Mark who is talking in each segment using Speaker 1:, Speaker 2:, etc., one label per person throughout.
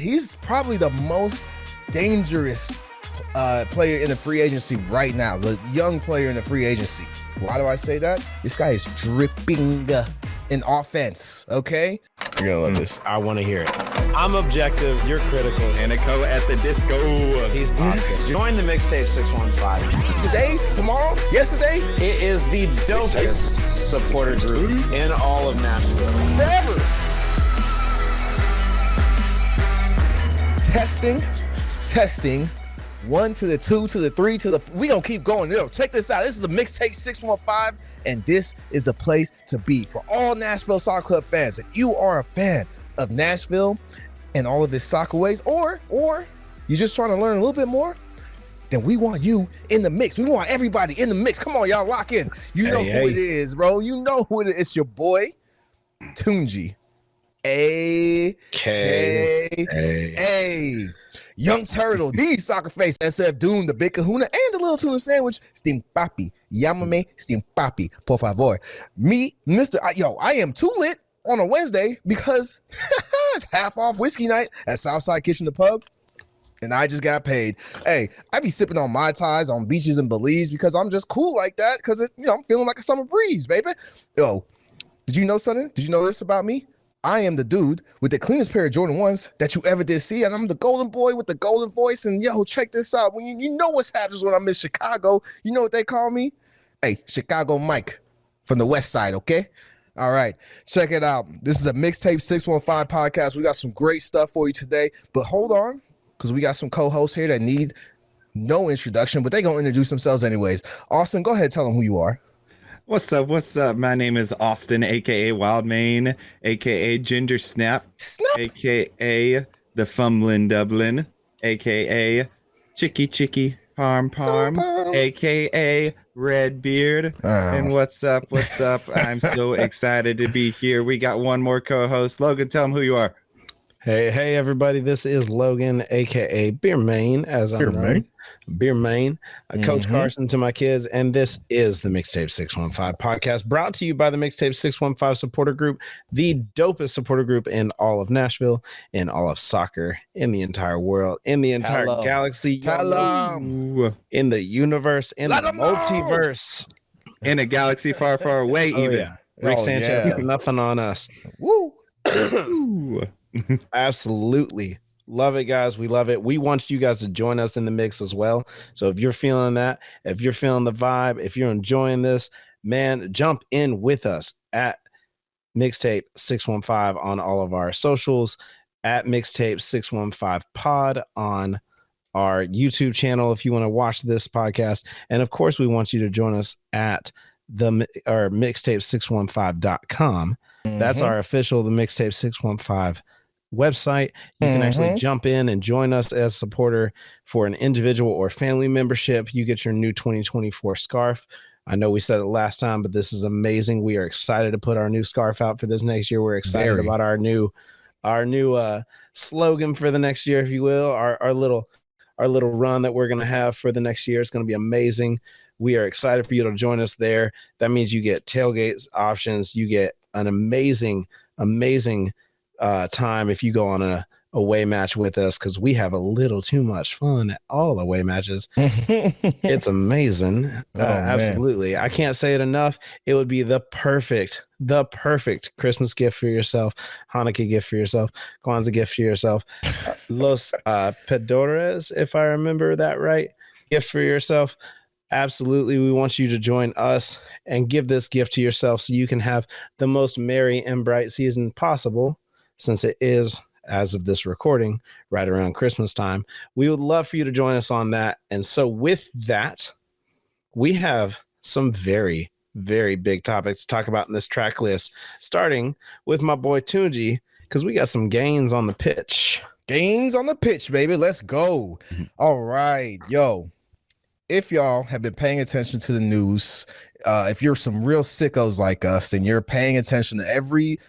Speaker 1: He's probably the most dangerous player in the free agency right now, the young player in the free agency. Why do I say that? This guy is dripping in offense, okay? You're gonna love this.
Speaker 2: I want to hear it. I'm objective, you're critical.
Speaker 3: Anico at the disco.
Speaker 2: He's positive. Join the Mixtape 615.
Speaker 1: Today, tomorrow, yesterday,
Speaker 2: It is the dopest supporter group in all of Nashville.
Speaker 1: forever. Testing. 1 to the 2 to the 3 to the. We gonna keep going. Yo, check this out. This is the Mixtape 615, and this is the place to be for all Nashville Soccer Club fans. If you are a fan of Nashville and all of its soccer ways, or you're just trying to learn a little bit more, then we want you in the mix. We want everybody in the mix. Come on, y'all, lock in. You know who it is, bro. You know who it is. It's your boy, Tunji. A.K.A. Young Turtle, the Soccer Face, SF Doom, the Big Kahuna, and the Little Tuna Sandwich, Steam Papi. Llámame Steam Papi, por favor. Me, I am too lit on a Wednesday because it's half off whiskey night at Southside Kitchen, the pub, and I just got paid. Hey, I be sipping on Mai Tais on beaches in Belize because I'm just cool like that because, I'm feeling like a summer breeze, baby. Yo, did you know something? Did you know this about me? I am the dude with the cleanest pair of Jordan 1s that you ever did see, and I'm the golden boy with the golden voice, and yo, check this out. When you know what happens when I'm in Chicago, you know what they call me? Hey, Chicago Mike from the West Side, okay? All right, check it out. This is a Mixtape 615 podcast. We got some great stuff for you today, but hold on, because we got some co-hosts here that need no introduction, but they gonna introduce themselves anyways. Austin, go ahead, tell them who you are.
Speaker 3: What's up? My name is Austin, aka Wildmane, aka Ginger Snap, aka the Fumblin' Dublin, aka Chicky Parm, aka Redbeard. And what's up? I'm so excited to be here. We got one more co-host. Logan, tell them who you are.
Speaker 2: Hey, everybody. This is Logan, a.k.a. Beer Main, as I'm known. Beer Main, Coach Carson to my kids, and this is the Mixtape 615 podcast, brought to you by the Mixtape 615 supporter group, the dopest supporter group in all of Nashville, in all of soccer, in the entire world, in the entire galaxy, in the universe, in the multiverse,
Speaker 3: in a galaxy far, far away, even.
Speaker 2: Yeah. Rick Sanchez, nothing on us.
Speaker 1: Woo!
Speaker 2: Absolutely. Love it, guys. We love it. We want you guys to join us in the mix as well. So if you're feeling that, if you're feeling the vibe, if you're enjoying this, man, jump in with us at Mixtape 615 on all of our socials, at Mixtape 615 pod on our YouTube channel if you want to watch this podcast. And of course, we want you to join us at mixtape615.com. That's our official, the Mixtape 615 website. You can actually jump in and join us as a supporter for an individual or family membership. You get your new 2024 scarf. I know we said it last time, but this is amazing. We are excited to put our new scarf out for this next year. We're excited about our new slogan for the next year, if you will, our little run that we're going to have for the next year. It's going to be amazing. We are excited for you to join us there. That means you get tailgates options. You get an amazing time if you go on a away match with us, because we have a little too much fun at all away matches. It's amazing. Absolutely. I can't say it enough. It would be the perfect Christmas gift for yourself, Hanukkah gift for yourself, Kwanzaa gift for yourself, Los Pedores, if I remember that right, gift for yourself. Absolutely. We want you to join us and give this gift to yourself so you can have the most merry and bright season possible, since it is, as of this recording, right around Christmas time. We would love for you to join us on that. And so with that, we have some very, very big topics to talk about in this track list, starting with my boy Tunji, because we got some gains on the pitch.
Speaker 1: Gains on the pitch, baby. Let's go. All right. Yo, if y'all have been paying attention to the news, if you're some real sickos like us, then you're paying attention to every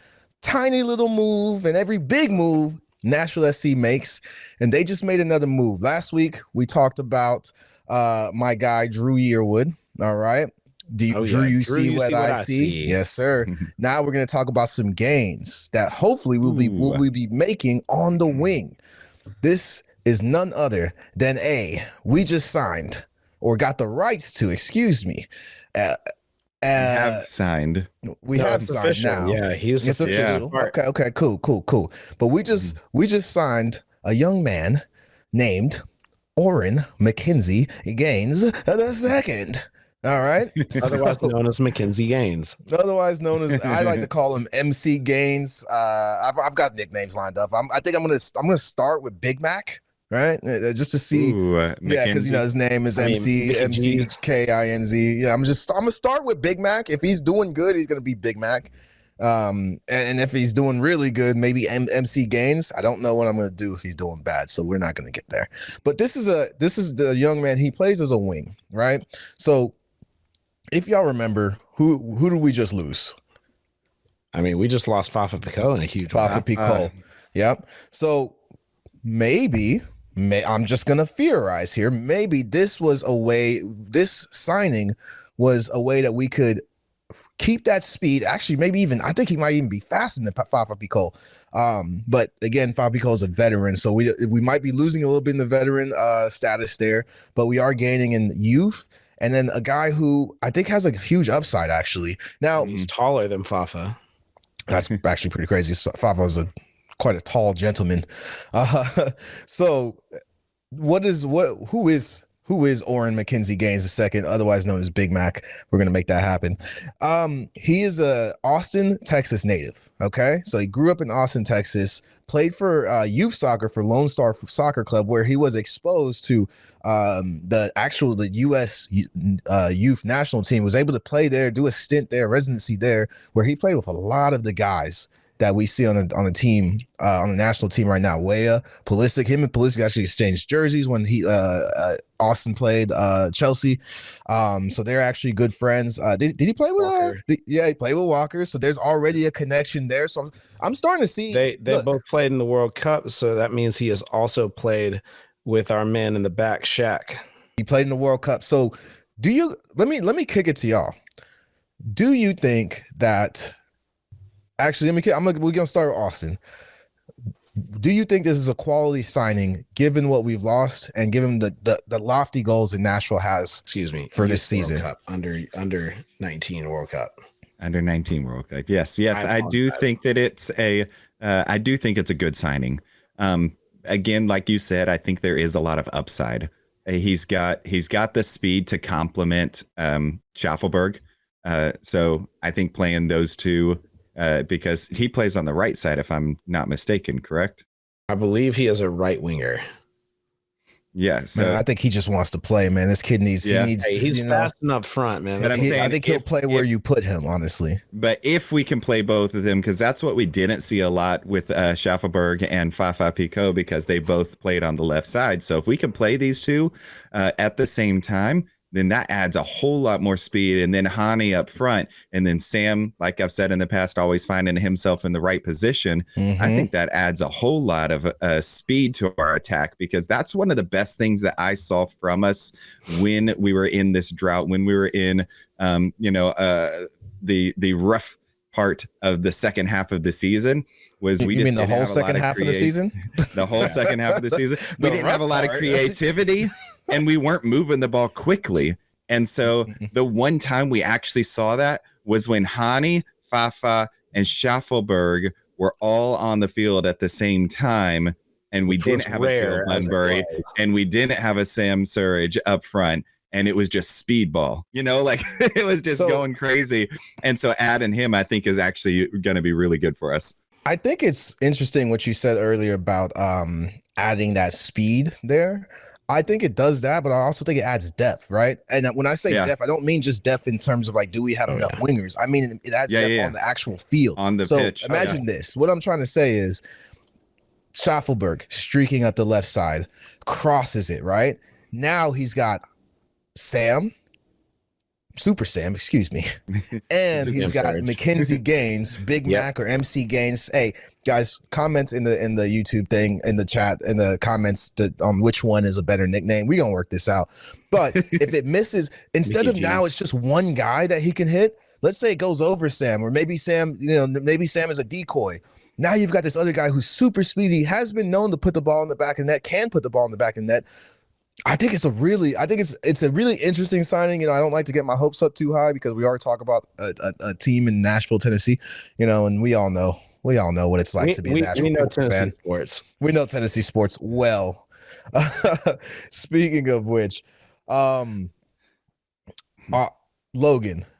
Speaker 1: tiny little move and every big move Nashville SC makes, and they just made another move. Last week, we talked about my guy, Drew Yearwood. All right. Drew, you see what I see? Yes, sir. Now we're going to talk about some gains that hopefully we'll be making on the wing. This is none other than we just signed or got the rights to, excuse me.
Speaker 3: Have signed.
Speaker 1: We have signed
Speaker 2: official.
Speaker 1: now.
Speaker 2: Yeah, he's
Speaker 1: it's official. Okay, cool. But we just signed a young man named Omir McKinze Gaines the second. All right.
Speaker 2: Otherwise known as McKinze Gaines.
Speaker 1: Otherwise known as, I like to call him MC Gaines. I've got nicknames lined up. I think I'm gonna start with Big Mac, right? Just to see. Yeah, because his name is MC Kinz. Yeah, I'm gonna start with Big Mac. If he's doing good, he's gonna be Big Mac. And if he's doing really good, maybe MC Gaines. I don't know what I'm gonna do if he's doing bad, so we're not gonna get there. But this is the young man. He plays as a wing, right? So if y'all remember, who did we just lose?
Speaker 2: I mean, we just lost Fafa Picault in a huge
Speaker 1: Fafa Picault. Yep. So maybe I'm just gonna theorize here. Maybe this signing was a way that we could keep that speed. Actually, maybe even I think he might even be faster than Fafa Picault. But again, Fafa Picault is a veteran, so we might be losing a little bit in the veteran status there, but we are gaining in youth. And then a guy who I think has a huge upside, actually. Now
Speaker 2: he's taller than Fafa.
Speaker 1: That's actually pretty crazy. Fafa was quite a tall gentleman. So who is Omir McKinze Gaines II, otherwise known as Big Mac? We're gonna make that happen. He is a Austin, Texas native. Okay, so he grew up in Austin, Texas. Played for youth soccer for Lone Star Soccer Club, where he was exposed to the U.S. youth national team. Was able to play there, do a stint there, residency there, where he played with a lot of the guys that we see on a team, on the national team right now. Weah, Pulisic, him and Pulisic actually exchanged jerseys when Austin played Chelsea. So they're actually good friends. Did he play with Walker? Yeah, he played with Walker. So there's already a connection there. So I'm starting to see
Speaker 2: they both played in the World Cup. So that means he has also played with our man in the back, Shaq.
Speaker 1: He played in the World Cup. So let me kick it to y'all. Do you think that actually, we're gonna start with Austin. Do you think this is a quality signing, given what we've lost and given the lofty goals that Nashville has?
Speaker 2: Excuse me,
Speaker 1: for this season,
Speaker 2: World Cup, under 19 World Cup,
Speaker 3: under 19 World Cup. Yes, I do think that it's I do think it's a good signing. Again, like you said, I think there is a lot of upside. He's got the speed to complement Schaffelberg. So I think playing those two. Because he plays on the right side, if I'm not mistaken, correct?
Speaker 2: I believe he is a right winger.
Speaker 3: Yeah, so
Speaker 1: man, I think he just wants to play, man. This kid needs.
Speaker 2: Yeah. He's fast and up front, man.
Speaker 3: But
Speaker 1: I think he'll play where you put him, honestly.
Speaker 3: But if we can play both of them, because that's what we didn't see a lot with Schaffelberg and Fafa Picault, because they both played on the left side. So if we can play these two at the same time, then that adds a whole lot more speed. And then Hani up front, and then Sam, like I've said in the past, always finding himself in the right position. Mm-hmm. I think that adds a whole lot of speed to our attack, because that's one of the best things that I saw from us when we were in this drought, when we were in, the rough part of the second half of the season. Was we
Speaker 1: you
Speaker 3: just
Speaker 1: mean the whole second half of the season?
Speaker 3: The whole second half of the season. We didn't have a lot of creativity. And we weren't moving the ball quickly. And so the one time we actually saw that was when Hani, Fafa, and Schaffelberg were all on the field at the same time. And we didn't have a Teal Bunbury, and we didn't have a Sam Surridge up front. And it was just speedball, it was just going crazy. And so adding him, I think, is actually going to be really good for us.
Speaker 1: I think it's interesting what you said earlier about adding that speed there. I think it does that, but I also think it adds depth, right? And when I say depth, I don't mean just depth in terms of do we have enough wingers? I mean, it adds depth on the actual field.
Speaker 3: On the pitch.
Speaker 1: Imagine this. What I'm trying to say is Schaffelberg streaking up the left side, crosses it, right? Now he's got Super Sam, excuse me. And he's got McKinze Gaines, Big Mac or MC Gaines. Hey, guys, comments in the YouTube thing, in the chat, in the comments on which one is a better nickname. We're going to work this out. But if it misses, instead of now it's just one guy that he can hit, let's say it goes over Sam, or maybe Sam, maybe Sam is a decoy. Now you've got this other guy who's super speedy, has been known to put the ball in the back of the net, can put the ball in the back of the net. I think it's a really interesting signing. I don't like to get my hopes up too high because we already talk about a team in Nashville, Tennessee, and we all know what it's like to be a Nashville fan.
Speaker 2: Sports.
Speaker 1: We know Tennessee sports well. Speaking of which, Logan.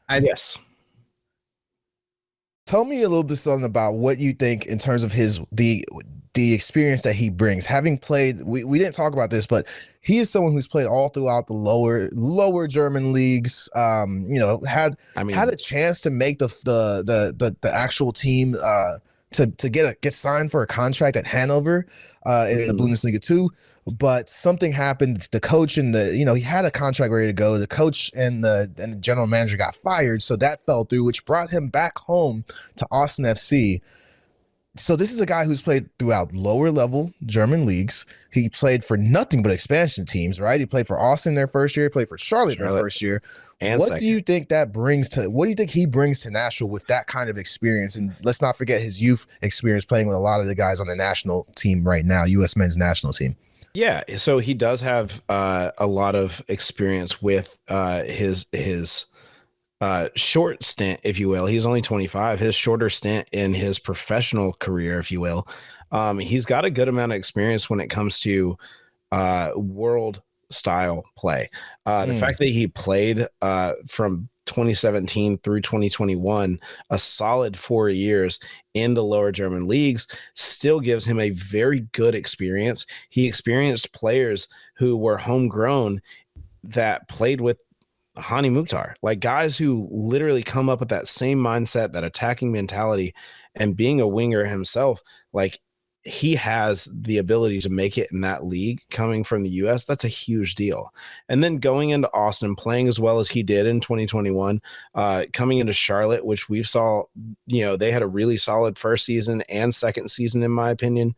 Speaker 2: Yes.
Speaker 1: Tell me a little bit something about what you think in terms of the experience that he brings. Having played, we didn't talk about this, but he is someone who's played all throughout the lower German leagues. Had a chance to make the actual team to get signed for a contract at Hanover in the Bundesliga 2. But something happened. The coach and he had a contract ready to go. The coach and the general manager got fired, so that fell through, which brought him back home to Austin FC. So this is a guy who's played throughout lower level German leagues. He played for nothing but expansion teams, right? He played for Austin their first year, played for Charlotte their first year. And what do you think he brings to Nashville with that kind of experience? And let's not forget his youth experience playing with a lot of the guys on the national team right now, U.S. men's national team.
Speaker 2: Yeah, so he does have a lot of experience with his short stint, if you will. He's only 25. His shorter stint in his professional career, if you will. He's got a good amount of experience when it comes to world style play. The fact that he played from 2017 through 2021, a solid 4 years in the lower German leagues, still gives him a very good experience. He experienced players who were homegrown that played with Hani Mukhtar, like guys who literally come up with that same mindset, that attacking mentality, and being a winger himself. Like, he has the ability to make it in that league coming from the US. That's a huge deal. And then going into Austin, playing as well as he did in 2021, coming into Charlotte, which we saw, they had a really solid first season and second season, in my opinion.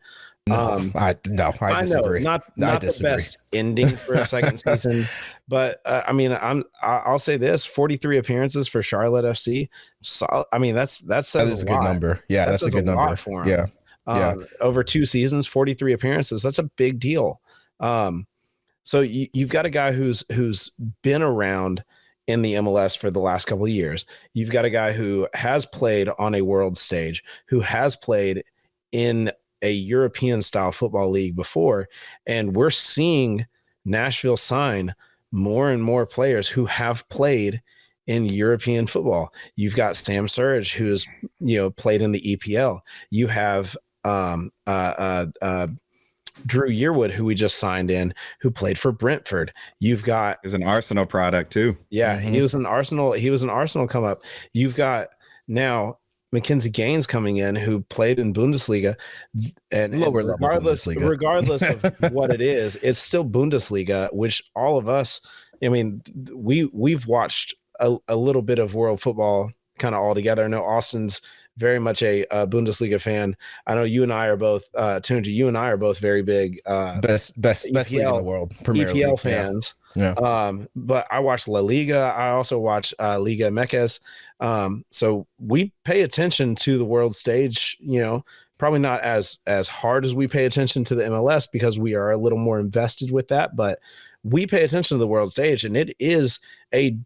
Speaker 1: I disagree.
Speaker 2: Not the best ending for a second season, but I'll say this: 43 appearances for Charlotte FC. So, that says
Speaker 1: a good number. Yeah, that's a good number
Speaker 2: for him. Yeah. Over 2 seasons, 43 appearances. That's a big deal. So you've got a guy who's been around in the MLS for the last couple of years. You've got a guy who has played on a world stage, who has played in a European style football league before. And we're seeing Nashville sign more and more players who have played in European football. You've got Sam Surridge, who's, played in the EPL. You have Drew Yearwood, who we just signed in, who played for Brentford. You've got
Speaker 3: is an Arsenal product too.
Speaker 2: Yeah, he was an Arsenal come up. You've got now McKinze Gaines coming in, who played in Bundesliga, and
Speaker 1: lower level Bundesliga.
Speaker 2: Regardless of what it is, it's still Bundesliga, which all of us, we've watched a little bit of world football kind of all together. I know Austin's very much a Bundesliga fan. I know you and I are both Tunji. You and I are both very big
Speaker 1: best EPL, league in the world, Premier
Speaker 2: EPL
Speaker 1: League
Speaker 2: fans.
Speaker 1: Yeah.
Speaker 2: But I watch La Liga. I also watch Liga MX. So we pay attention to the world stage. Probably not as hard as we pay attention to the MLS because we are a little more invested with that. But we pay attention to the world stage, and it is a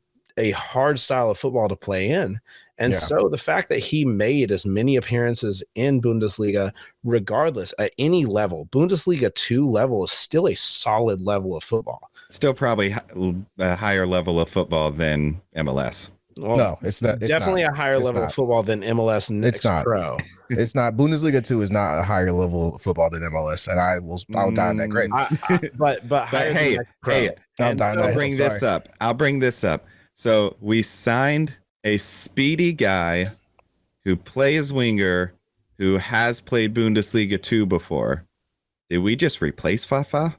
Speaker 2: hard style of football to play in. And so the fact that he made as many appearances in Bundesliga, regardless at any level, Bundesliga 2 level is still a solid level of football.
Speaker 3: Still probably a higher level of football than MLS.
Speaker 2: Well,
Speaker 1: no, it's not. It's
Speaker 2: definitely
Speaker 1: not.
Speaker 2: a higher level of football than MLS Next Pro.
Speaker 1: It's not. Bundesliga 2 is not a higher level of football than MLS, and I'll die on that grade.
Speaker 2: But
Speaker 3: hey, I'll bring this up. So we signed a speedy guy who plays winger, who has played Bundesliga 2 before. Did we just replace Fafa?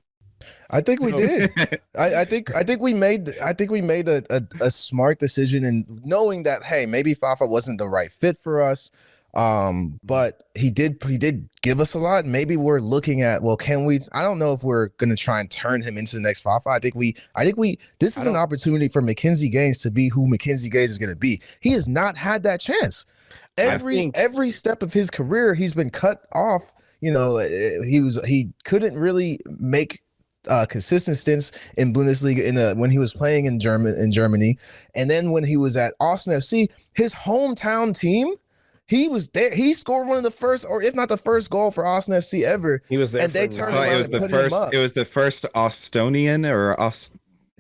Speaker 1: I think we did. I think we made a smart decision in knowing that, hey, maybe Fafa wasn't the right fit for us. But he did give us a lot. Maybe we're looking at, well, can we? I don't know if we're going to try and turn him into the next Fafa. I think this is an opportunity for McKinze Gaines to be who McKinze Gaines is going to be. He has not had that chance. every step of his career, he's been cut off. You know, he couldn't really make consistent stints in Bundesliga when he was playing in Germany, and then when he was at Austin FC, his hometown team, he was there. He scored one of the first, or if not the first, goal for Austin FC ever.
Speaker 2: He was there,
Speaker 1: and they turned
Speaker 3: so
Speaker 1: around
Speaker 3: it was the first. It was the first Austonian or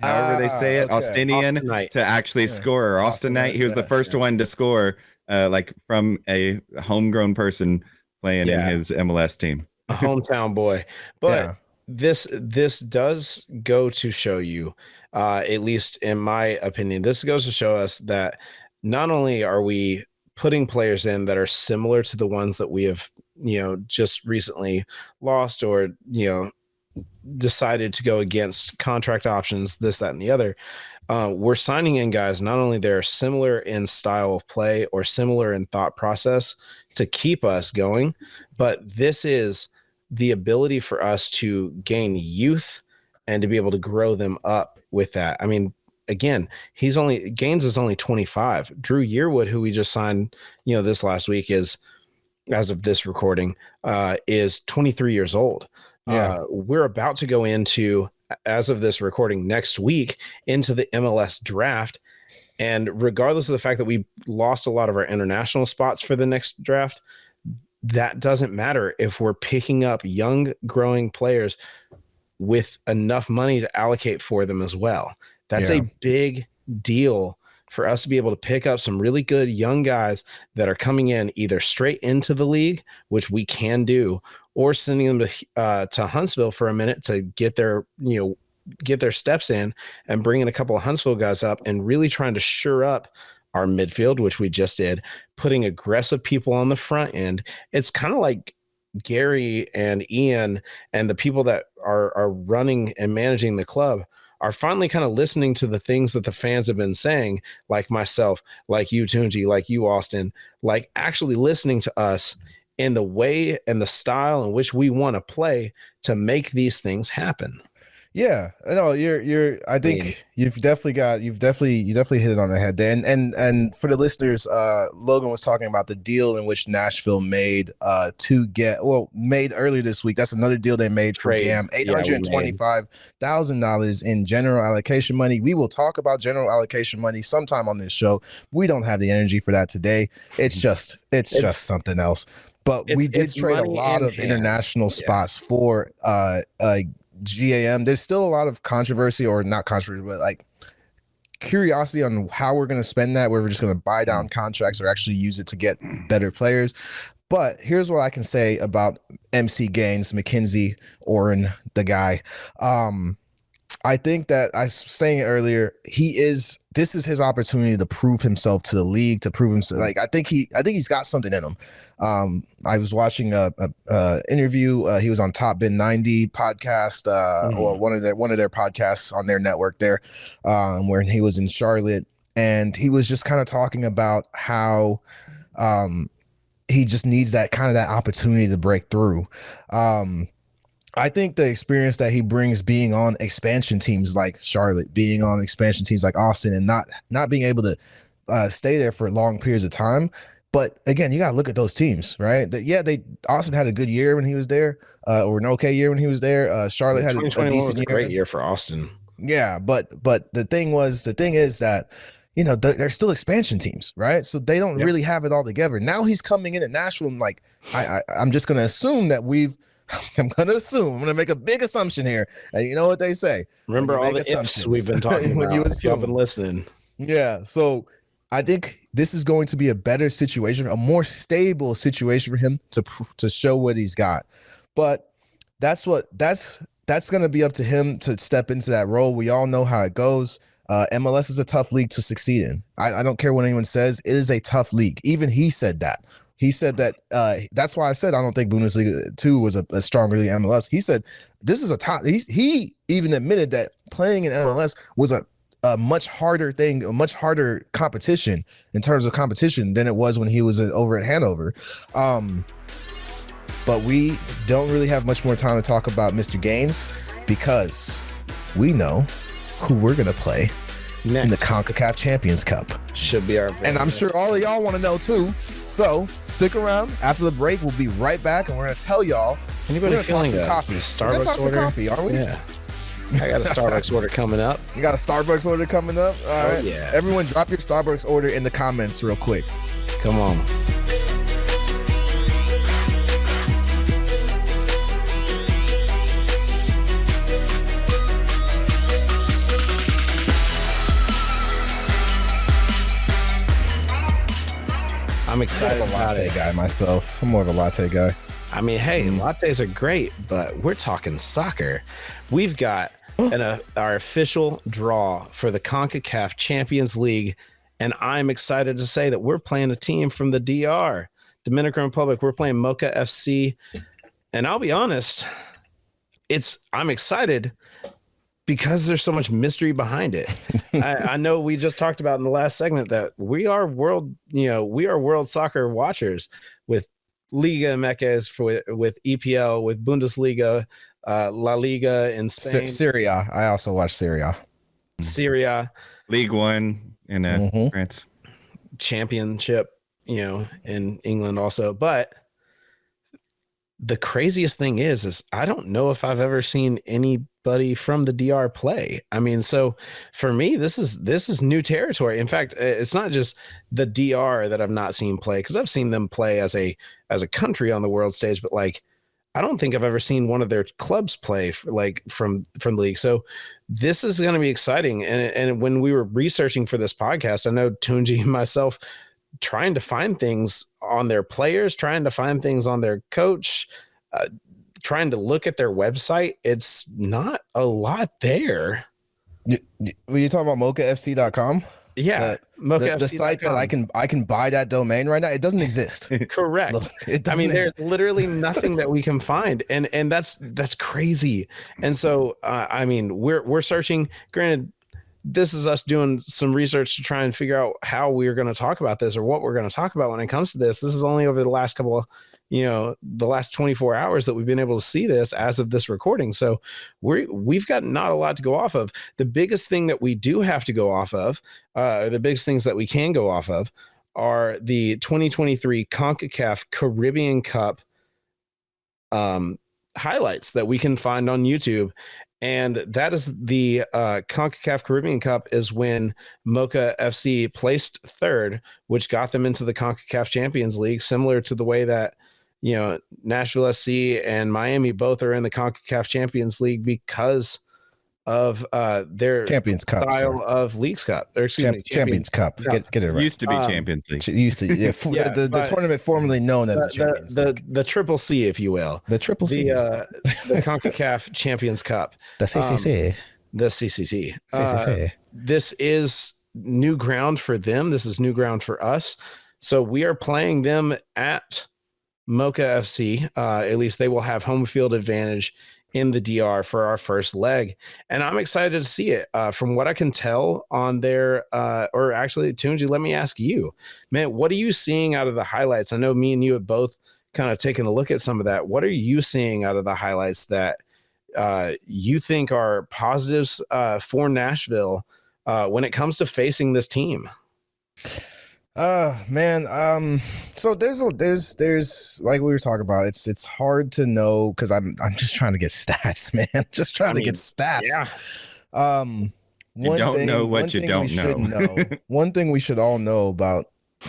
Speaker 3: however they say it, Austinian to actually score. Or Austinite. He was the first one to score, like from a homegrown person playing in his MLS team.
Speaker 2: A hometown boy, but. This does go to show you, at least in my opinion, this goes to show us that not only are we putting players in that are similar to the ones that we have, just recently lost or, decided to go against contract options, this, that, and the other. We're signing in guys, not only they're similar in style of play or similar in thought process to keep us going, but this is the ability for us to gain youth and to be able to grow them up with that. I mean, again, Gaines is only 25. Drew Yearwood, who we just signed, this last week, is, as of this recording, is 23 years old. Yeah. We're about to go into, as of this recording, next week into the MLS draft. And regardless of the fact that we lost a lot of our international spots for the next draft, that doesn't matter if we're picking up young growing players with enough money to allocate for them as well. That's a big deal for us to be able to pick up some really good young guys that are coming in either straight into the league, which we can do, or sending them to Huntsville for a minute to get their steps in and bringing a couple of Huntsville guys up and really trying to shore up our midfield, which we just did, putting aggressive people on the front end. It's kind of like Gary and Ian and the people that are running and managing the club are finally kind of listening to the things that the fans have been saying, like myself, like you, Tunji, like you, Austin, like actually listening to us in the way and the style in which we want to play to make these things happen.
Speaker 1: Yeah, no, I think you've definitely hit it on the head there. And for the listeners, Logan was talking about the deal in which Nashville made made earlier this week. That's another deal they made for GAM, $825,000 in general allocation money. We will talk about general allocation money sometime on this show. We don't have the energy for that today. It's just something else. But we did trade a lot of international spots for GAM. There's still a lot of controversy, or not controversy, but like curiosity on how we're going to spend that, where we're just going to buy down contracts or actually use it to get better players. But here's what I can say about MC Gaines, McKinze, Oren, the guy. I think that I was saying it earlier, this is his opportunity to prove himself to the league, to prove himself. Like, I think he's got something in him. I was watching a interview. He was on Top Bin 90 podcast, or one of their podcasts on their network there, where he was in Charlotte, and he was just kind of talking about how he just needs that opportunity to break through. I think the experience that he brings being on expansion teams like Charlotte, being on expansion teams like Austin, and not being able to stay there for long periods of time. But again, you got to look at those teams, right? Austin had a good year when he was there, or an okay year when he was there. Charlotte had a decent year.
Speaker 2: Great year for Austin.
Speaker 1: Yeah, but the thing is that, they're still expansion teams, right? So they don't really have it all together. Now he's coming in at Nashville, and like I'm just going to assume that I'm going to make a big assumption here. And you know what they say.
Speaker 2: Remember all the ifs we've been talking about. You've been listening.
Speaker 1: Yeah. So I think this is going to be a better situation, a more stable situation for him to show what he's got. But that's going to be up to him to step into that role. We all know how it goes. MLS is a tough league to succeed in. I don't care what anyone says. It is a tough league. Even he said that. He said that that's why I said I don't think Bundesliga 2 was a stronger league than MLS. He said this is a top. He even admitted that playing in MLS was a much harder thing, a much harder competition in terms of competition than it was when he was over at Hanover. But we don't really have much more time to talk about Mr. Gaines, because we know who we're going to play next in the CONCACAF Champions Cup.
Speaker 2: Should be our.
Speaker 1: And I'm sure all of y'all want to know too. So stick around. After the break, we'll be right back, and we're gonna tell y'all.
Speaker 2: Anybody feeling
Speaker 1: some
Speaker 2: a
Speaker 1: coffee?
Speaker 2: Starbucks
Speaker 1: Talk
Speaker 2: order?
Speaker 1: some coffee, are we?
Speaker 2: Yeah. I got a Starbucks order coming up.
Speaker 1: You got a Starbucks order coming up? All right.
Speaker 2: Yeah.
Speaker 1: Everyone drop your Starbucks order in the comments real quick.
Speaker 2: Come on. I'm excited
Speaker 1: I'm a
Speaker 2: about
Speaker 1: latte
Speaker 2: it.
Speaker 1: guy myself. I'm more of a latte guy.
Speaker 2: I mean, hey, lattes are great, but we're talking soccer. We've got our official draw for the CONCACAF Champions League, and I'm excited to say that we're playing a team from the DR, Dominican Republic. We're playing Moca FC, and I'll be honest, I'm excited because there's so much mystery behind it. I know we just talked about in the last segment that we are world soccer watchers with Liga MX, with EPL, with Bundesliga, La Liga in Spain.
Speaker 1: Syria. I also watch Syria.
Speaker 3: League One in France.
Speaker 2: Championship, in England also. But the craziest thing is I don't know if I've ever seen anybody from the DR play. I mean, so for me, this is new territory. In fact, it's not just the DR that I've not seen play, because I've seen them play as a country on the world stage, but like I don't think I've ever seen one of their clubs play from the league. So this is going to be exciting. And when we were researching for this podcast, I know Tunji and myself trying to find things on their players, trying to find things on their coach, trying to look at their website. It's not a lot there.
Speaker 1: Were you talking about mocafc.com?
Speaker 2: Yeah.
Speaker 1: The site that I can buy that domain right now, it doesn't exist.
Speaker 2: Correct.
Speaker 1: Look, it doesn't
Speaker 2: there's
Speaker 1: exist.
Speaker 2: literally nothing that we can find. And that's crazy. And so, we're searching. Granted, this is us doing some research to try and figure out how we're going to talk about this or what we're going to talk about when it comes to this. This is only over the last couple of, the last 24 hours that we've been able to see this as of this recording. So we've got not a lot to go off of. The biggest thing that we do have to go off of, the biggest things that we can go off of are the 2023 CONCACAF Caribbean Cup highlights that we can find on YouTube. And that is the CONCACAF Caribbean Cup is when Moca FC placed third, which got them into the CONCACAF Champions League, similar to the way that, Nashville SC and Miami both are in the CONCACAF Champions League because of their
Speaker 1: Champions Cup
Speaker 2: style of Leagues Cup. Or excuse me,
Speaker 1: Champions Cup. Get it right.
Speaker 3: Used to be Champions League.
Speaker 1: Used to, yeah. The tournament formerly known as the Champions League.
Speaker 2: The Triple C, if you will.
Speaker 1: The Triple C.
Speaker 2: The CONCACAF Champions Cup.
Speaker 1: The CCC.
Speaker 2: The CCC.
Speaker 1: CCC.
Speaker 2: This is new ground for them. This is new ground for us. So we are playing them at Moca FC. At least they will have home field advantage in the DR for our first leg. And I'm excited to see it. From what I can tell on their, or actually, Tunji, let me ask you, man, what are you seeing out of the highlights? I know me and you have both kind of taken a look at some of that. What are you seeing out of the highlights that you think are positives for Nashville when it comes to facing this team?
Speaker 1: Man. So there's like we were talking about, it's hard to know because I'm just trying to get stats, man. Just trying to get stats.
Speaker 2: Yeah.
Speaker 3: You don't know what you don't know.
Speaker 1: One thing we should all know about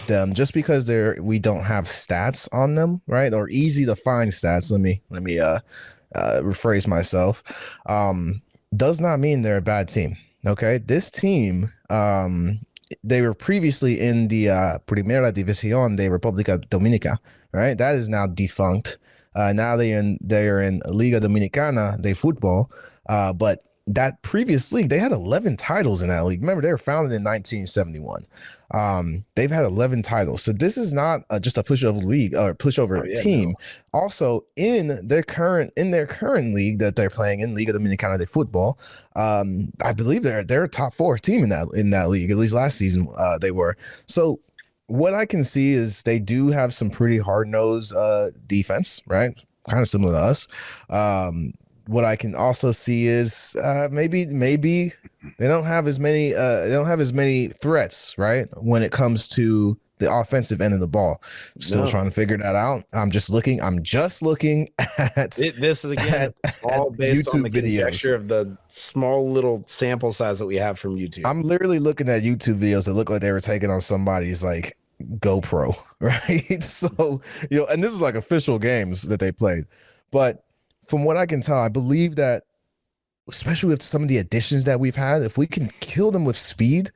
Speaker 1: them, just because we don't have stats on them, right? Or easy to find stats. Let me rephrase myself. Does not mean they're a bad team. Okay. This team, they were previously in the Primera División de República Dominicana, right? That is now defunct. Now they're in Liga Dominicana de Fútbol, but that previous league, they had 11 titles in that league. Remember, they were founded in 1971. They've had 11 titles. So this is not just a pushover league or pushover team. No. Also, in their current league that they're playing in, Liga Dominicana de Fútbol, I believe they're a top 4 team in that league. At least last season they were. So what I can see is they do have some pretty hard-nosed defense, right? Kind of similar to us. What I can also see is maybe they don't have as many threats, right? When it comes to the offensive end of the ball. Still trying to figure that out. I'm just looking at
Speaker 2: this is again all based
Speaker 1: YouTube
Speaker 2: on the
Speaker 1: videos
Speaker 2: conjecture of the small little sample size that we have from YouTube.
Speaker 1: I'm literally looking at YouTube videos that look like they were taken on somebody's like GoPro, right? So, and this is like official games that they played. But from what I can tell, I believe that, especially with some of the additions that we've had, if we can kill them with speed,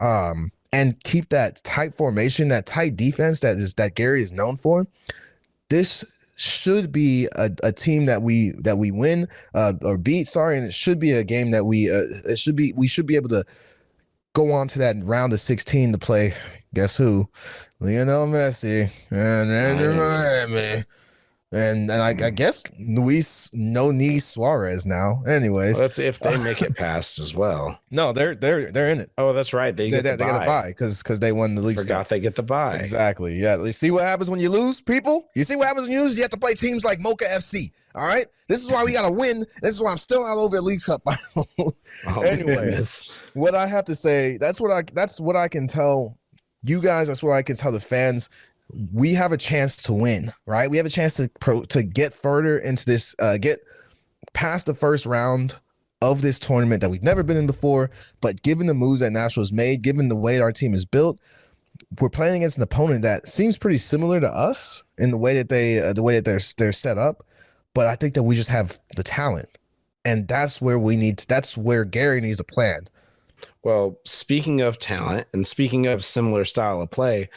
Speaker 1: and keep that tight formation, that tight defense that Gary is known for, this should be a team that we win or beat. Sorry, and it should be a game that we should be able to go on to that round of 16 to play. Guess who? Lionel Messi and Andrew Miami. And I guess Luis Suarez now. Anyways,
Speaker 2: well, that's if they make it past as well.
Speaker 1: No, they're in it.
Speaker 2: Oh, that's right. They get a
Speaker 1: bye because they won the league.
Speaker 2: Forgot they get the bye.
Speaker 1: Exactly. Yeah. You see what happens when you lose, people? You see what happens when you lose? You have to play teams like Moca FC. All right. This is why we got to win. This is why I'm still out over the League Cup final. Anyways, what I have to say, that's what I can tell you guys. That's what I can tell the fans. We have a chance to win, right? We have a chance to get further into this, get past the first round of this tournament that we've never been in before. But given the moves that Nashville's made, given the way our team is built, we're playing against an opponent that seems pretty similar to us in the way that they're set up. But I think that we just have the talent, and that's where that's where Gary needs a plan.
Speaker 2: Well, speaking of talent and speaking of similar style of play,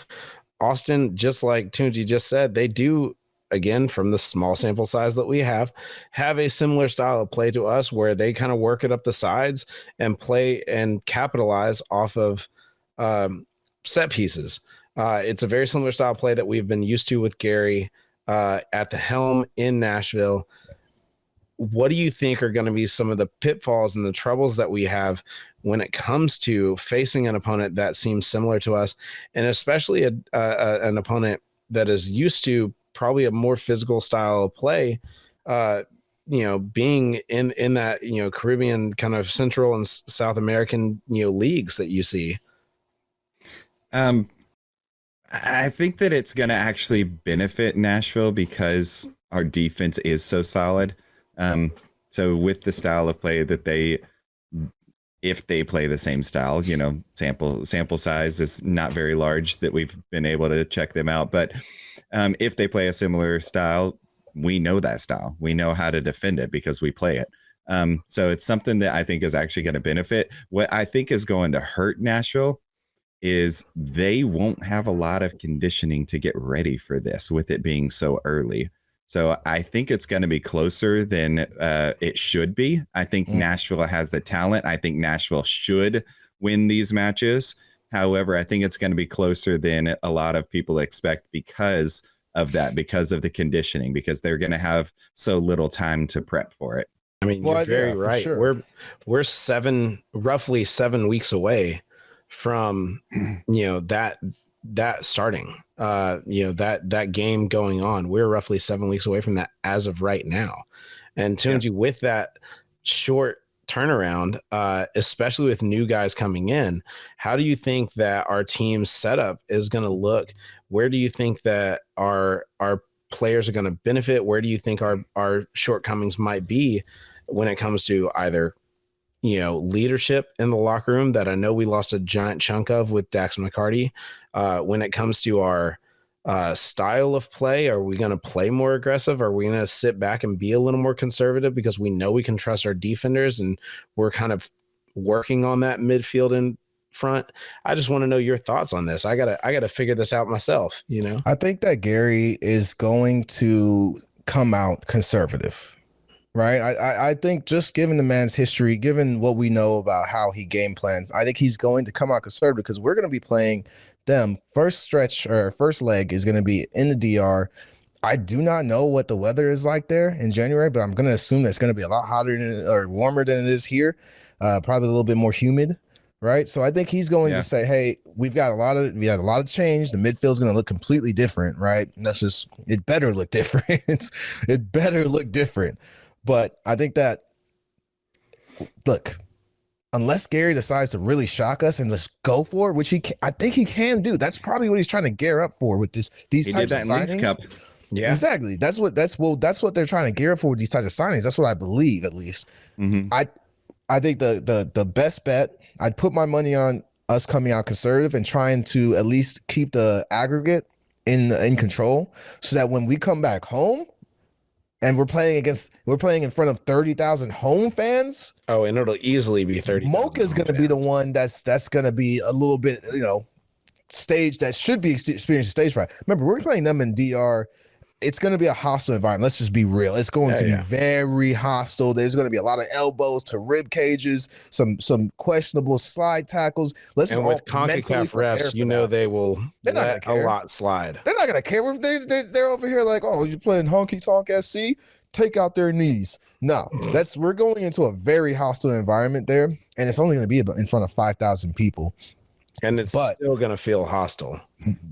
Speaker 2: Austin, just like Tunji just said, they do, again, from the small sample size that we have a similar style of play to us where they kind of work it up the sides and play and capitalize off of set pieces. It's a very similar style of play that we've been used to with Gary at the helm in Nashville. What do you think are going to be some of the pitfalls and the troubles that we have when it comes to facing an opponent that seems similar to us, and especially an opponent that is used to probably a more physical style of play, being in that, Caribbean kind of Central and South American, leagues that you see?
Speaker 3: I think that it's going to actually benefit Nashville because our defense is so solid. So with the style of play that if they play the same style, sample size is not very large that we've been able to check them out. But if they play a similar style, we know that style. We know how to defend it because we play it. So it's something that I think is actually going to benefit. What I think is going to hurt Nashville is they won't have a lot of conditioning to get ready for this with it being so early. So I think it's going to be closer than it should be. I think Nashville has the talent. I think Nashville should win these matches. However, I think it's going to be closer than a lot of people expect because of that, because of the conditioning, because they're going to have so little time to prep for it.
Speaker 2: I mean, you're very right. Sure. We're roughly 7 weeks away from, that starting, that game going on. We're roughly 7 weeks away from that as of right now. And Tunji, with that short turnaround, especially with new guys coming in, how do you think that our team's setup is going to look? Where do you think that our players are going to benefit? Where do you think our shortcomings might be when it comes to either leadership in the locker room that I know we lost a giant chunk of with Dax McCarty? When it comes to our style of play, are we going to play more aggressive? Are we going to sit back and be a little more conservative because we know we can trust our defenders and we're kind of working on that midfield in front? I just want to know your thoughts on this. I gotta figure this out myself.
Speaker 1: I think that Gary is going to come out conservative. Right. I think just given the man's history, given what we know about how he game plans, I think he's going to come out conservative because we're going to be playing them. First leg is going to be in the DR. I do not know what the weather is like there in January, but I'm going to assume that it's going to be a lot hotter or warmer than it is here. Probably a little bit more humid. Right. So I think he's going to say, hey, we had a lot of change. The midfield's going to look completely different. Right. And it better look different. It better look different. But I think that, look, unless Gary decides to really shock us and just go for it, which I think he can do. That's probably what he's trying to gear up for with these types of signings. Cup.
Speaker 2: Yeah,
Speaker 1: exactly. That's what they're trying to gear up for with these types of signings. That's what I believe, at least. Mm-hmm. I think the best bet, I'd put my money on us coming out conservative and trying to at least keep the aggregate in control, so that when we come back home and we're playing in front of 30,000 home fans.
Speaker 2: Oh, and it'll easily be 30.
Speaker 1: Mocha is going to be the one that's going to be a little bit, stage that should be experiencing stage fright. Remember, we're playing them in DR. It's going to be a hostile environment. Let's just be real. It's going to be very hostile. There's going to be a lot of elbows to rib cages, some questionable slide tackles. Let's
Speaker 2: and with CONCACAF refs, they will let a lot slide.
Speaker 1: They're not going to care. They're over here like, oh, you're playing honky tonk SC? Take out their knees. No, we're going into a very hostile environment there, and it's only going to be in front of 5,000 people.
Speaker 2: And it's still going to feel hostile.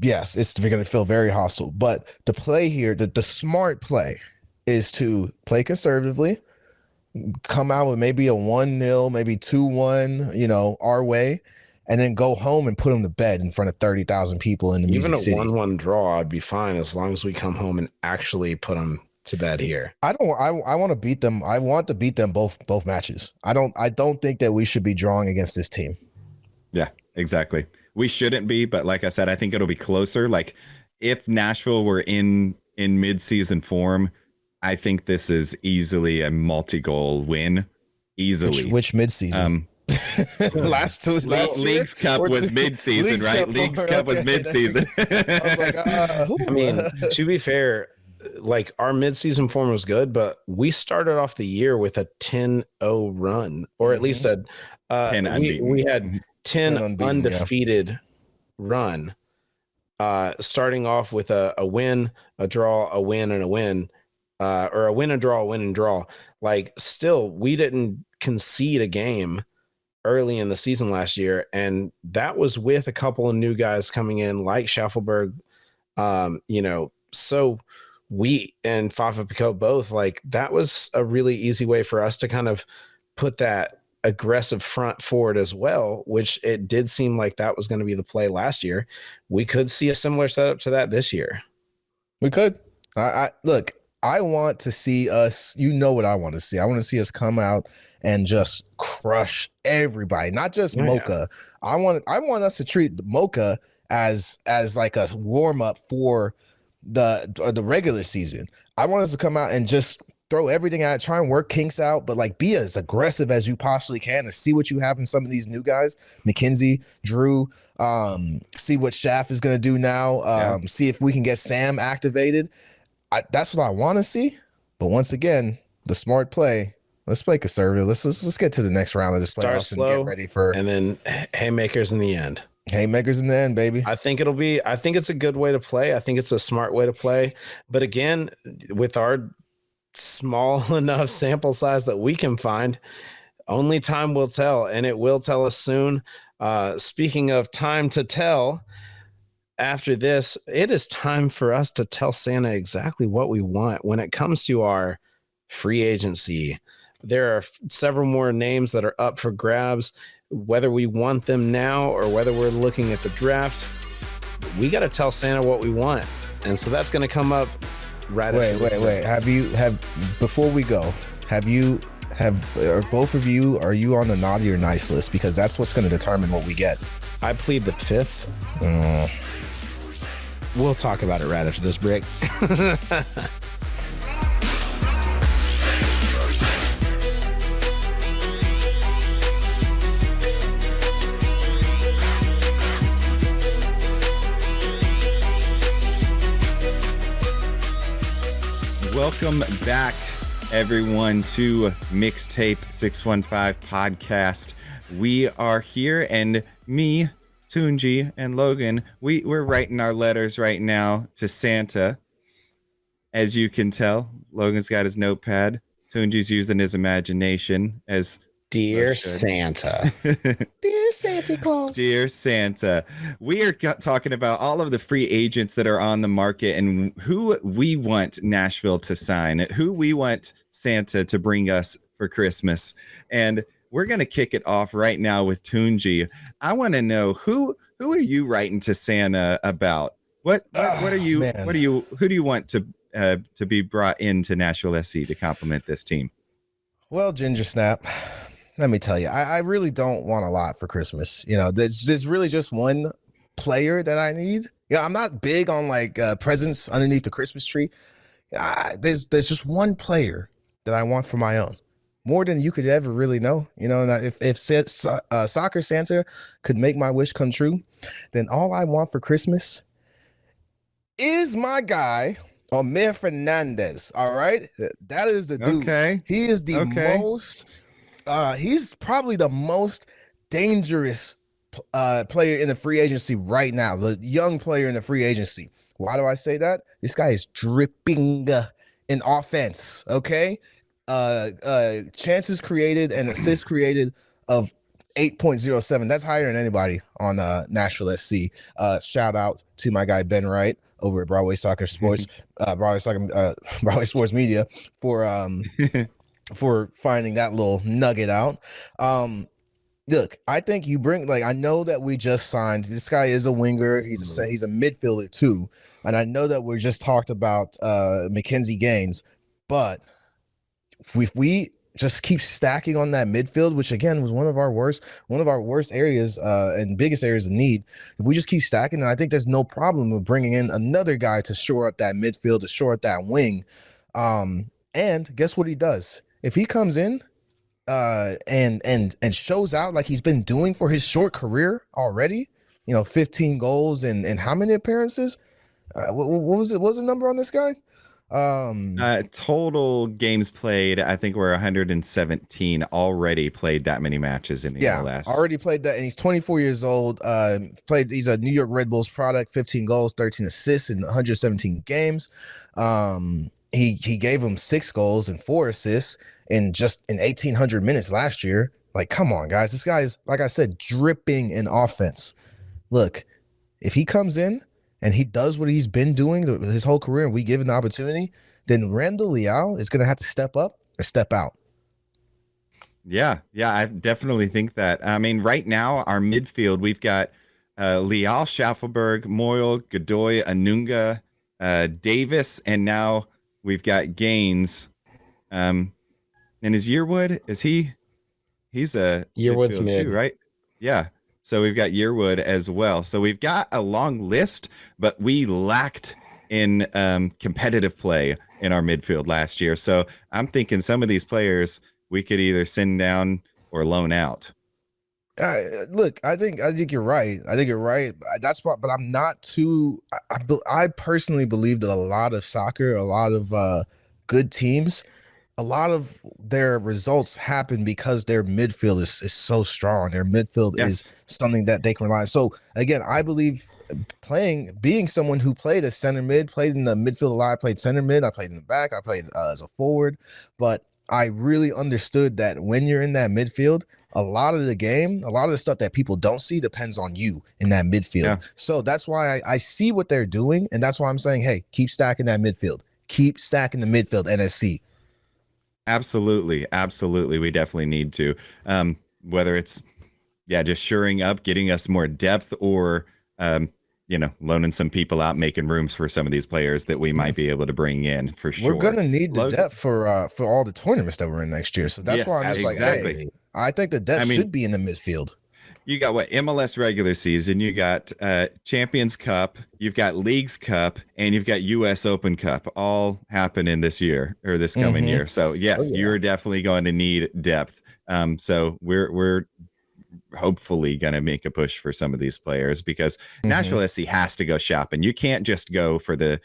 Speaker 1: Yes, it's going to feel very hostile. But the play here, the smart play is to play conservatively, come out with maybe a 1-0, maybe 2-1, our way, and then go home and put them to bed in front of 30,000 people in the Music City.
Speaker 2: Even a 1-1 draw, I'd be fine as long as we come home and actually put them to bed here.
Speaker 1: I want to beat them. I want to beat them both matches. I don't think that we should be drawing against this team.
Speaker 3: Yeah. Exactly. We shouldn't be, but like I said, I think it'll be closer. Like if Nashville were in mid-season form, I think this is easily a multi-goal win. Easily.
Speaker 1: Which mid-season? last
Speaker 3: League's Cup was mid-season, right? League's Cup was mid-season.
Speaker 1: I was like,
Speaker 2: I mean, to be fair, like our mid-season form was good, but we started off the year with a 10-0 run, or at least a
Speaker 3: 10 unbeaten.
Speaker 2: We had 10 undefeated run, starting off with a win, a draw, a win, and a win, or a win and draw, a win and draw. Like still, we didn't concede a game early in the season last year, and that was with a couple of new guys coming in like Schaffelberg, so we and Fafa Pico both, like that was a really easy way for us to kind of put that aggressive front forward as well, which it did seem like that was going to be the play last year. We could see a similar setup to that this year.
Speaker 1: We could. Look, I want to see us, what I want to see. I want to see us come out and just crush everybody, not just Mocha. I want us to treat Mocha as like a warm up for the regular season. I want us to come out and just throw everything at it, try and work kinks out, but like be as aggressive as you possibly can to see what you have in some of these new guys, McKinze, Drew, see what Shaft is going to do now, see if we can get Sam activated. That's what I want to see. But once again, the smart play, let's play conservative. Let's get to the next round of this playoffs and get ready for,
Speaker 2: and then haymakers in the end.
Speaker 1: Haymakers in the end, baby.
Speaker 2: I think it's a good way to play. I think it's a smart way to play. But again, with our small enough sample size that we can find, only time will tell, and it will tell us soon. Speaking of time to tell, after this, it is time for us to tell Santa exactly what we want when it comes to our free agency. There are several more names that are up for grabs, whether we want them now or whether we're looking at the draft. We got to tell Santa what we want, and so that's going to come up right.
Speaker 1: Wait. Before we go, are both of you, are you on the naughty or nice list? Because that's what's going to determine what we get.
Speaker 2: I plead the fifth. We'll talk about it right after this break.
Speaker 3: Welcome back, everyone, to Mixtape 615 podcast. We are here, and me, Tunji, and Logan, we're writing our letters right now to Santa. As you can tell, Logan's got his notepad. Tunji's using his imagination as
Speaker 2: Dear Santa.
Speaker 1: Dear Santa Claus.
Speaker 3: Dear Santa. We are talking about all of the free agents that are on the market and who we want Nashville to sign, who we want Santa to bring us for Christmas. And we're gonna kick it off right now with Tunji. I want to know who are you writing to Santa about? What are you
Speaker 1: man.
Speaker 3: who do you want to be brought into Nashville SC to complement this team?
Speaker 1: Well, Ginger Snap, let me tell you, I really don't want a lot for Christmas. You know, there's really just one player that I need. You know, I'm not big on like presents underneath the Christmas tree. There's just one player that I want for my own, more than you could ever really know. You know, and if Soccer Santa could make my wish come true, then all I want for Christmas is my guy, Omir Fernandez. All right. That is the dude.
Speaker 3: Okay.
Speaker 1: He is the most, he's probably the most dangerous player in the free agency right now. The young player in the free agency. Why do I say that? This guy is dripping in offense. Okay. Chances created and assists created of 8.07. That's higher than anybody on Nashville SC. Shout out to my guy Ben Wright over at Broadway Soccer Sports, Broadway Sports Media for finding that little nugget out. Look, I think you bring, like, I know that we just signed, this guy is a winger. He's a midfielder too. And I know that we just talked about McKinze Gaines, but if we just keep stacking on that midfield, which again was one of our worst areas and biggest areas of need. If we just keep stacking, then I think there's no problem with bringing in another guy to shore up that midfield, to shore up that wing. And guess what he does? If he comes in and shows out like he's been doing for his short career already, you know, 15 goals and how many appearances? What was it? What was the number on this guy?
Speaker 3: Total games played, I think we're 117. Already played that many matches in the MLS.
Speaker 1: Already played that, and he's 24 years old. He's a New York Red Bulls product, 15 goals, 13 assists in 117 games. He gave him 6 goals and 4 assists in 1,800 minutes last year. Like, come on, guys. This guy is, like I said, dripping in offense. Look, if he comes in and he does what he's been doing his whole career and we give him the opportunity, then Randall Leal is going to have to step up or step out.
Speaker 3: Yeah, I definitely think that. I mean, right now, our midfield, we've got Leal, Schaffelberg, Moyle, Godoy, Anunga, Davis, and now we've got Gaines. And is Yearwood, he's a
Speaker 2: Yearwood's
Speaker 3: midfield
Speaker 2: mid
Speaker 3: too, right? Yeah. So we've got Yearwood as well. So we've got a long list, but we lacked in competitive play in our midfield last year. So I'm thinking some of these players we could either send down or loan out.
Speaker 1: Look, I think you're right. I think you're right. That's why, but I'm not too. I personally believe that a lot of soccer, a lot of good teams, a lot of their results happen because their midfield is so strong. Their midfield is something that they can rely on. So again, I believe being someone who played as center mid, played in the midfield a lot, I played center mid, I played in the back, I played as a forward, but I really understood that when you're in that midfield, a lot of the game, a lot of the stuff that people don't see depends on you in that midfield. Yeah. So that's why I see what they're doing. And that's why I'm saying, hey, keep stacking that midfield. Keep stacking the midfield, NSC.
Speaker 3: Absolutely. We definitely need to, whether it's, just shoring up, getting us more depth or, loaning some people out, making rooms for some of these players that we might be able to bring in for sure.
Speaker 1: We're going to need the depth for all the tournaments that we're in next year. So that's why I'm just like, hey, I think the depth should be in the midfield.
Speaker 3: You got MLS regular season, you got Champions Cup, you've got Leagues Cup, and you've got US Open Cup all happening this year or this coming year. So yes, you're definitely going to need depth. So we're hopefully going to make a push for some of these players because Nashville SC has to go shopping. You can't just go for the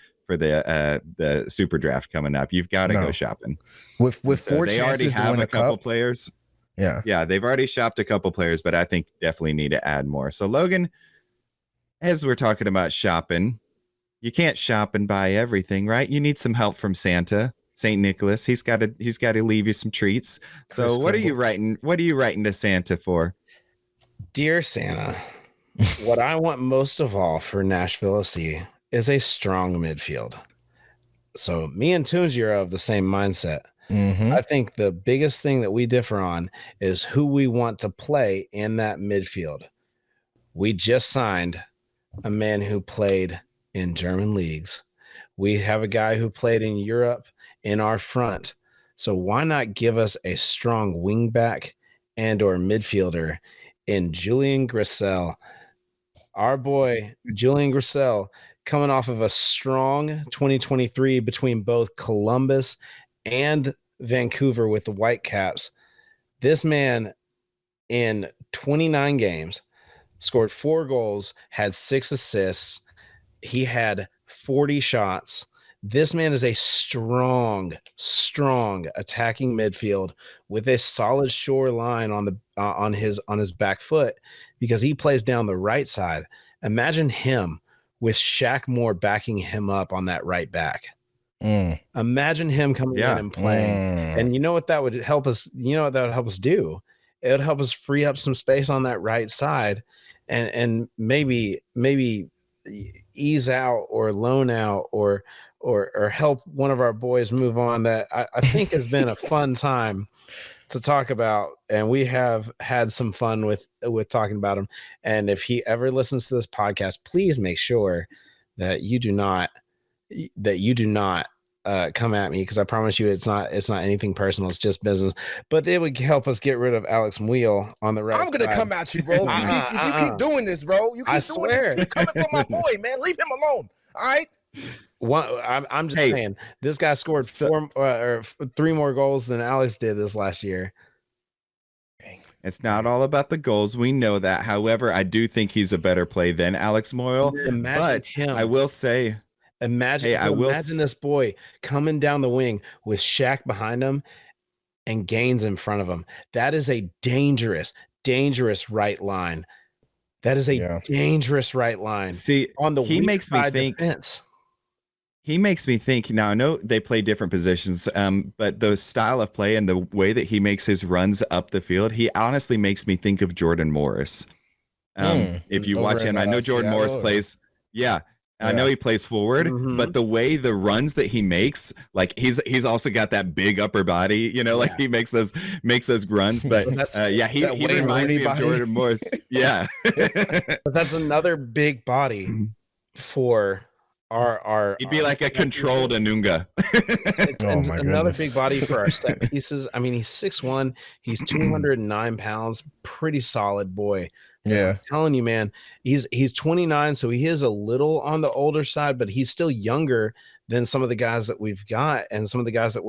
Speaker 3: super draft coming up. You've got to go shopping.
Speaker 1: With 4
Speaker 3: they already have a couple players. Yeah, they've already shopped a couple players, but I think definitely need to add more. So Logan, as we're talking about shopping, you can't shop and buy everything, right? You need some help from Santa, St. Nicholas. He's got to leave you some treats. So what are you writing? What are you writing to Santa for?
Speaker 2: Dear Santa, what I want most of all for Nashville SC is a strong midfield. So me and Tunji are of the same mindset. I think the biggest thing that we differ on is who we want to play in that midfield. We just signed a man who played in German leagues. We have a guy who played in Europe in our front. So why not give us a strong wingback and or midfielder in Julian Grissel? Our boy, Julian Grissel, coming off of a strong 2023 between both Columbus and Vancouver with the Whitecaps. This man in 29 games scored 4 goals, had 6 assists. He had 40 shots. This man is a strong attacking midfield with a solid shore line on his back foot because he plays down the right side. Imagine him with Shaq Moore backing him up on that right back. Imagine him coming in and playing. And you know what that would help us? You know what that would help us do? It would help us free up some space on that right side and maybe ease out or loan out or help one of our boys move on. That I think has been a fun time to talk about, and we have had some fun with talking about him. And if he ever listens to this podcast, please make sure that you do not come at me, because I promise you it's not anything personal. It's just business. But it would help us get rid of Alex Muil on the right.
Speaker 1: I'm gonna come at you, bro. If you keep doing this, bro. You keep doing this. You're coming from my boy, man. Leave him alone. All right.
Speaker 2: I'm just saying, this guy scored 3 more goals than Alex did this last year.
Speaker 3: It's not all about the goals. We know that. However, I do think he's a better play than Alex Moyle. But him. I will say,
Speaker 2: imagine this boy coming down the wing with Shaq behind him and Gaines in front of him. That is a dangerous right line. That is a dangerous right line.
Speaker 3: See,
Speaker 2: on the
Speaker 3: he makes me think.
Speaker 2: Defense.
Speaker 3: He makes me think. Now I know they play different positions, but the style of play and the way that he makes his runs up the field, he honestly makes me think of Jordan Morris. If you watch him, I know Jordan Morris plays. I know he plays forward, but the way the runs that he makes, like he's also got that big upper body, like he makes those runs. But he reminds me of Jordan Morris. Yeah,
Speaker 2: but that's another big body for our.
Speaker 3: He'd be like a controlled Anunga.
Speaker 2: Another big body for our set pieces. I mean, he's 6'1", he's 209 pounds, pretty solid boy.
Speaker 1: Yeah,
Speaker 2: I'm telling you, man, he's 29, so he is a little on the older side, but he's still younger than some of the guys that we've got and some of the guys that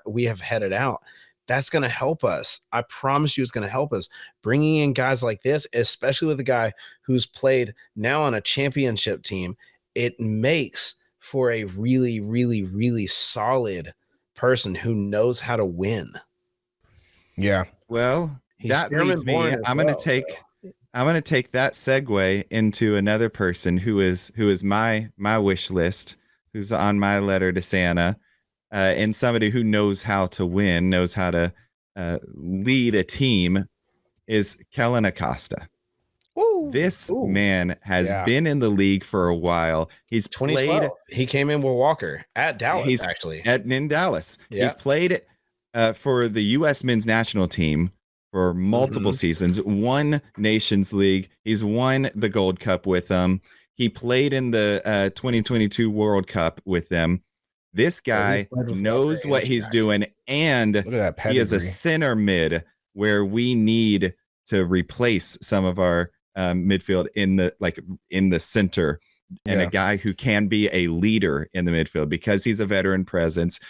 Speaker 2: we have headed out. That's going to help us. I promise you, it's going to help us. Bringing in guys like this, especially with a guy who's played now on a championship team, it makes for a really, really, really solid person who knows how to win.
Speaker 1: Yeah.
Speaker 3: Well, that leads me. I'm going to take that segue into another person who is my wish list, who's on my letter to Santa, and somebody who knows how to win, knows how to lead a team, is Kellen Acosta.
Speaker 1: Ooh.
Speaker 3: This man has been in the league for a while. He's played.
Speaker 2: He came in with Walker at Dallas,
Speaker 3: in Dallas. Yeah. He's played for the U.S. men's national team for multiple seasons, won Nations League. He's won the Gold Cup with them. He played in the 2022 World Cup with them. This guy knows what he's doing, and he is a center mid where we need to replace some of our midfield in the center. And a guy who can be a leader in the midfield because he's a veteran presence.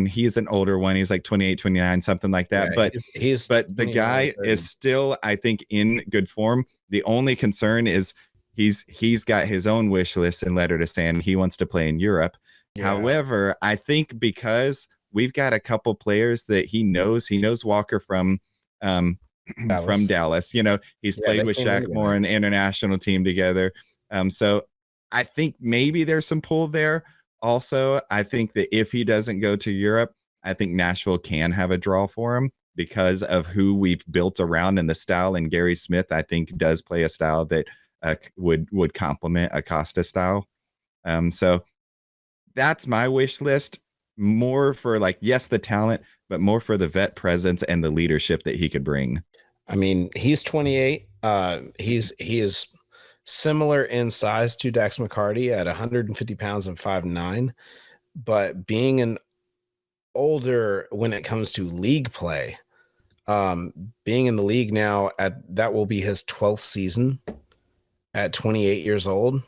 Speaker 3: He's an older one. He's like 28, 29, something like that.
Speaker 2: Yeah,
Speaker 3: but the guy is still, I think, in good form. The only concern is he's got his own wish list and letter to Stan. He wants to play in Europe. Yeah. However, I think because we've got a couple players that he knows Walker from Dallas. He's played with Shaq Moore and international team together. So I think maybe there's some pull there. Also, I think that if he doesn't go to Europe, I think Nashville can have a draw for him because of who we've built around and the style. And Gary Smith, I think, does play a style that would complement Acosta style. So that's my wish list. more for like, yes, the talent, but more for the vet presence and the leadership that he could bring.
Speaker 2: I mean, he's 28. He is similar in size to Dax McCarty at 150 pounds and 5'9", but being an older when it comes to league play, being in the league now that will be his 12th season at 28 years old.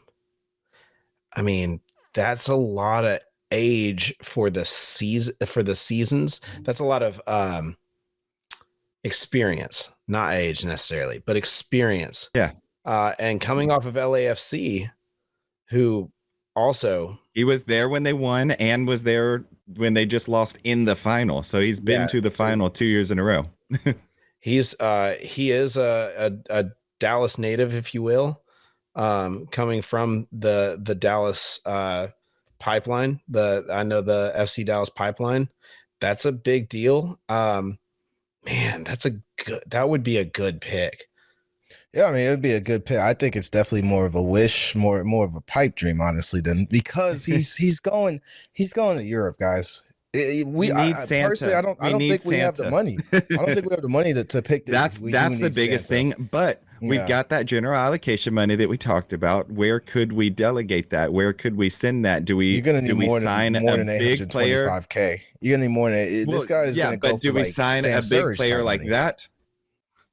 Speaker 2: I mean, that's a lot of age for the seasons. That's a lot of experience, not age necessarily, but experience.
Speaker 3: Yeah.
Speaker 2: And coming off of LAFC, who also
Speaker 3: he was there when they won and was there when they just lost in the final. So he's been to the final 2 years in a row.
Speaker 2: he is a Dallas native, if you will, coming from the Dallas pipeline. I know the FC Dallas pipeline. That's a big deal. Man, that would be a good pick.
Speaker 1: Yeah, I mean, it would be a good pick. I think it's definitely more of a wish, more of a pipe dream, honestly, than because he's going to Europe, guys. We need Santa. Personally, I don't think we have the money. I don't think we have the money to pick.
Speaker 3: That's the biggest thing. But we've got that general allocation money that we talked about. Where could we delegate that? Where could we send that? You're gonna need sign a big player?
Speaker 1: $825K. You're gonna need more than this guy is. Yeah, but do we sign
Speaker 3: a big player like that?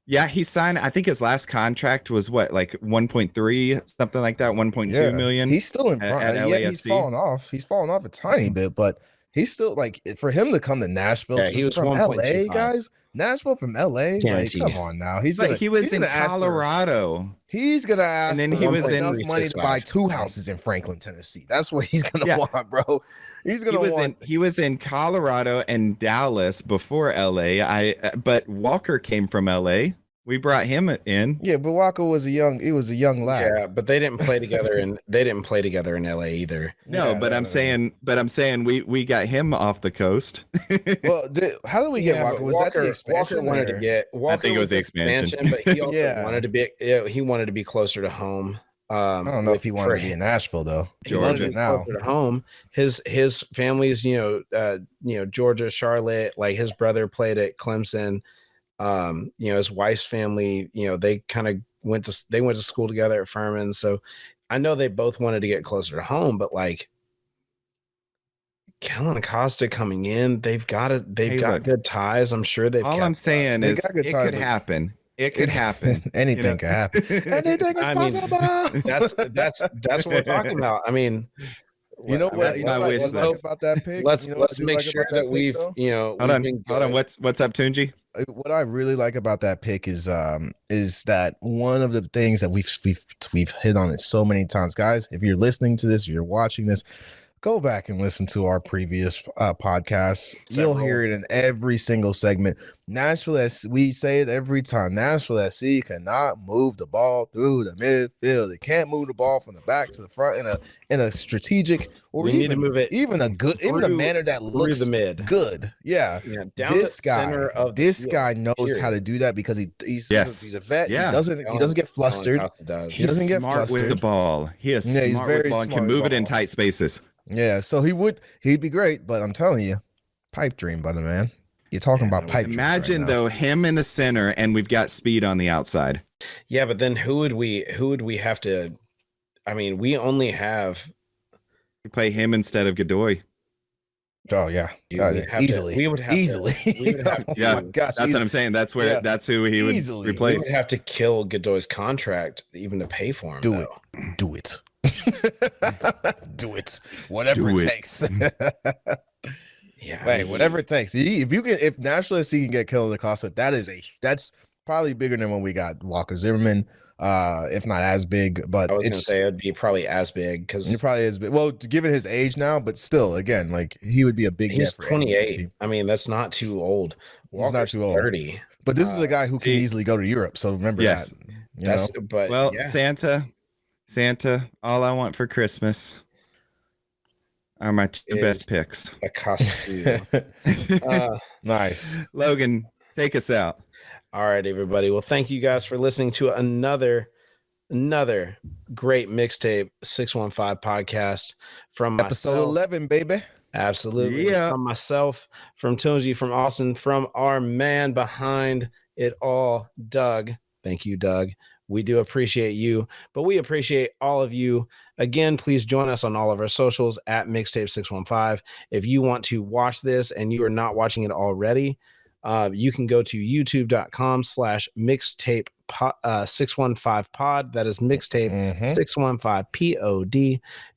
Speaker 3: Yeah, he signed. I think his last contract was what, like 1.3, something like that, 1.2 million.
Speaker 1: He's still in front. Yeah, he's fallen off. He's fallen off a tiny bit, but he's still like, for him to come to Nashville.
Speaker 2: Yeah, he was
Speaker 1: from LA, guys. Nashville from LA. Like, come on now.
Speaker 3: He was in Colorado.
Speaker 1: He's gonna ask, and then he was enough money to buy 2 houses in Franklin, Tennessee. That's what he's gonna want, bro. He was in Colorado and Dallas before LA. But Walker came from LA. We brought him in. Yeah, but Walker was a young lad.
Speaker 2: Yeah, but they didn't play together and they didn't play together in LA either.
Speaker 3: No, yeah, but I'm saying we got him off the coast.
Speaker 1: Well, how did we get Walker? Was that the expansion?
Speaker 2: Walker wanted to get
Speaker 3: I think it was the expansion,
Speaker 2: but he also wanted to be closer to home.
Speaker 1: I don't know if he wanted to be in Nashville though. He loves it now.
Speaker 2: To home. His family's, Georgia, Charlotte. Like his brother played at Clemson. His wife's family, they kind of went to school together at Furman. So I know they both wanted to get closer to home, but like Kellen Acosta coming in, they've got good ties. I'm sure they've.
Speaker 3: All I'm saying is it could happen. It could happen.
Speaker 1: Anything could happen. Anything is possible.
Speaker 2: That's what we're talking about. I mean,
Speaker 3: that's my wish list.
Speaker 1: About that pick.
Speaker 2: Let's make sure that we've
Speaker 3: hold on. What's up, Tunji?
Speaker 1: What I really like about that pick is that one of the things that we've hit on it so many times, guys. If you're listening to this, or you're watching this, go back and listen to our previous podcasts. You'll hear it in every single segment. Nashville SC, we say it every time. Nashville SC cannot move the ball through the midfield. It can't move the ball from the back to the front in a strategic or
Speaker 2: need to move it
Speaker 1: even a manner that looks
Speaker 2: the mid.
Speaker 1: Good. Yeah. This guy knows how to do that because he's a vet. Yeah. He doesn't get flustered.
Speaker 3: He doesn't get smart with the ball. He is smart with the ball and can move it in tight spaces.
Speaker 1: Yeah, so he'd be great, but I'm telling you, pipe dream, brother, man. You're talking about pipe dream.
Speaker 3: Imagine though, him in the center, and we've got speed on the outside.
Speaker 2: Yeah, but then who would we have to? I mean, we only have
Speaker 3: play him instead of Godoy.
Speaker 1: Oh yeah, easily.
Speaker 2: We would have
Speaker 1: easily.
Speaker 3: Yeah, that's what I'm saying. That's where that's who he would replace.
Speaker 2: We would have to kill Godoy's contract even to pay for him.
Speaker 1: Do it. Do it. Whatever it takes.
Speaker 2: Yeah.
Speaker 1: Whatever it takes. If Nashville SC can get Kellen Acosta, that's probably bigger than when we got Walker Zimmerman. If not as big, but
Speaker 2: I was gonna say it'd be probably as big because
Speaker 1: he probably is big. Well, given his age now, but still, again, like he would be a big.
Speaker 2: He's 28. I mean, that's not too old.
Speaker 1: Walker's not too old.
Speaker 2: 30.
Speaker 1: But this is a guy who can easily go to Europe. So remember that.
Speaker 3: Santa, all I want for Christmas are my 2 best picks.
Speaker 2: A costume.
Speaker 1: Nice.
Speaker 3: Logan, take us out.
Speaker 2: All right, everybody. Well, thank you guys for listening to another great Mixtape 615 podcast from
Speaker 1: episode 11, baby.
Speaker 2: Absolutely.
Speaker 3: Yeah.
Speaker 2: From myself, from Tunji, from Austin, from our man behind it all, Doug. Thank you, Doug. We do appreciate you, but we appreciate all of you. Again, please join us on all of our socials at Mixtape615. If you want to watch this and you are not watching it already, you can go to youtube.com/mixtape615pod. That is mixtape 615 pod.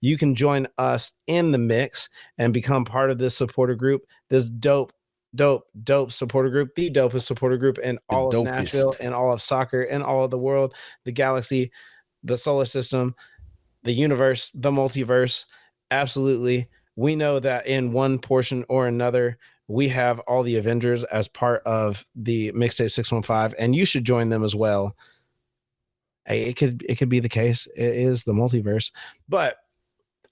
Speaker 2: You can join us in the mix and become part of this supporter group, this dope supporter group, the dopest supporter group in all of Nashville and all of soccer and all of the world, the galaxy, the solar system, the universe, the multiverse. Absolutely. We know that in one portion or another, we have all the Avengers as part of the Mixtape 615, and you should join them as well. It could be the case. It is the multiverse, but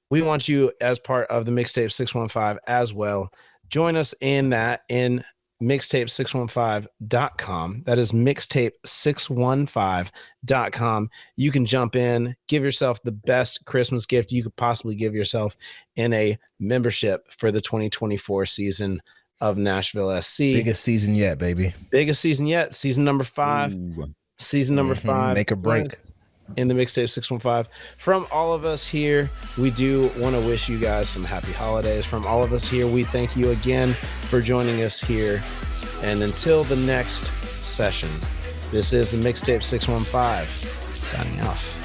Speaker 2: we want you as part of the Mixtape 615 as well. Join us in that in mixtape615.com. That is mixtape615.com. You can jump in, give yourself the best Christmas gift you could possibly give yourself in a membership for the 2024 season of Nashville SC.
Speaker 1: Biggest season yet, baby.
Speaker 2: Biggest season yet. Season number 5.
Speaker 3: Ooh.
Speaker 2: Season number 5.
Speaker 1: Make or break.
Speaker 2: In the Mixtape 615. From all of us here, we do want to wish you guys some happy holidays. From all of us here, we thank you again for joining us here. And until the next session, this is the Mixtape 615 signing off.